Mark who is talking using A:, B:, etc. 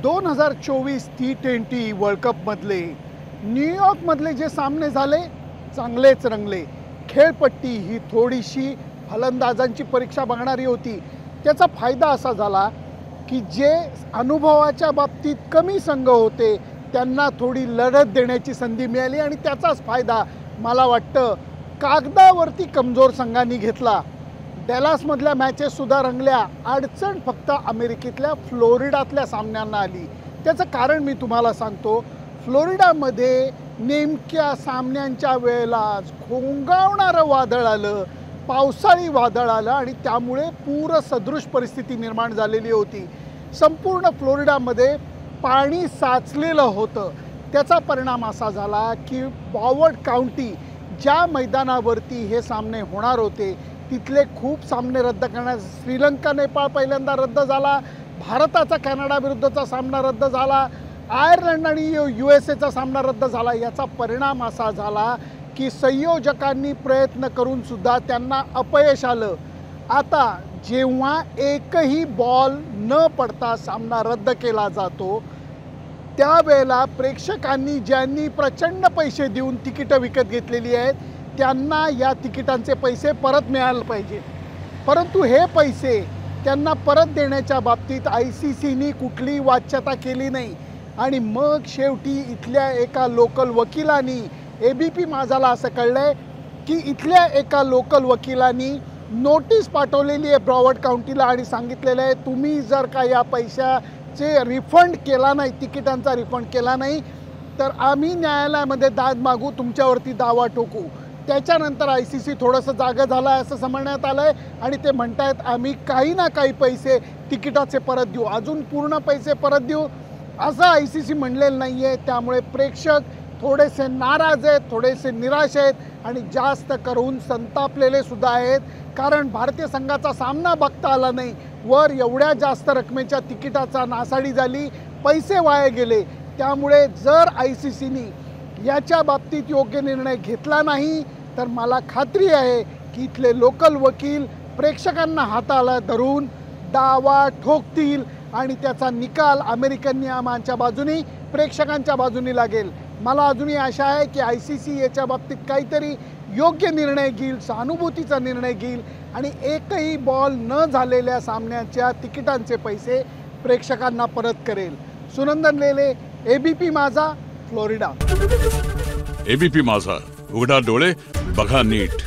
A: 2024 T20 world cup मधले New York मधले जे सामने झाले चांगलेच रंगले। खेळपट्टी ही थोडीशी फलंदाजांची परीक्षा बघणारी होती। त्याचा फायदा असा झाला की जे अनुभवाच्या बाबतीत कमी संघ होते त्यांना थोडी लढत देण्याची संधी मिळाली आणि त्याचाच फायदा मला वाटतं कागदावरती कमजोर संघांनी घेतला। डॅलासमधल्या मॅचेस सुद्धा रंगल्या। अडचण फक्त अमेरिकेतल्या फ्लोरिडातल्या सामन्यांना आली। त्याचं कारण मी तुम्हाला सांगतो। फ्लोरिडामध्ये नेमक्या सामन्यांच्या वेळेला घोंगावणारं वादळ आलं, पावसाळी वादळ आलं आणि त्यामुळे पूरसदृश परिस्थिती निर्माण झालेली होती। संपूर्ण फ्लोरिडामध्ये पाणी साचलेलं होतं। त्याचा परिणाम असा झाला की ब्रॉवर्ड काउंटी ज्या मैदानावरती हे सामने होणार होते तिथले खूप सामने रद्द करण्यात श्रीलंका नेपाळ पहिल्यांदा रद्द झाला, भारताचा कॅनडा विरुद्धचा सामना रद्द झाला, आयर्लंड आणि USA सामना रद्द झाला। याचा परिणाम असा झाला की संयोजकांनी प्रयत्न करून सुद्धा त्यांना अपयश आलं। आता जेव्हा एकही बॉल न पडता सामना रद्द केला जातो त्यावेळेला प्रेक्षकांनी ज्यांनी प्रचंड पैसे देऊन तिकीटं विकत घेतलेली आहेत त्यांना या तिकिटांचे पैसे परत मिळाले पाहिजे। परंतु हे पैसे त्यांना परत देण्याच्या बाबतीत ICCनी कुठली वाच्यता केली नाही आणि मग शेवटी इथल्या एका लोकल वकिलांनी ABP माझाला असं कळलंय की इथल्या एका लोकल वकिलांनी नोटीस पाठवलेली आहे ब्रॉवर्ड काउंटीला आणि सांगितलेलं आहे तुम्ही जर का या पैशाचे रिफंड केला नाही, तिकिटांचा रिफंड केला नाही तर आम्ही न्यायालयामध्ये दाद मागू, तुमच्यावरती दावा ठोकू। त्याच्यानंतर ICC थोडंसं जागं झालं आहे असं समजण्यात आलं आहे आणि ते म्हणतायत आम्ही काही ना काही पैसे तिकिटाचे परत देऊ, अजून पूर्ण पैसे परत देऊ असं ICC म्हणलेलं नाही आहे। त्यामुळे प्रेक्षक थोडेसे नाराज आहेत, थोडेसे निराश आहेत आणि जास्त करून संतापलेले सुद्धा आहेत। कारण भारतीय संघाचा सामना बघता आला नाही, वर एवढ्या जास्त रकमेच्या तिकिटाचा नासाडी झाली, पैसे वाया गेले। त्यामुळे जर ICCनी याच्या बाबतीत योग्य निर्णय घेतला नाही तर मला खात्री आहे की इथले लोकल वकील प्रेक्षकांना हाताला धरून दावा ठोकतील आणि त्याचा निकाल अमेरिकन नियमांच्या बाजूने प्रेक्षकांच्या बाजूने लागेल। मला अजूनही आशा आहे की ICC याच्या बाबतीत काहीतरी योग्य निर्णय घेईल, सहानुभूतीचा निर्णय घेईल आणि एकही बॉल न झालेल्या सामन्याच्या तिकिटांचे पैसे प्रेक्षकांना परत करेल। सुनंदन लेले, ABP माझा, फ्लोरिडा।
B: ABP माझा, उघडा डोळे बघा नीट।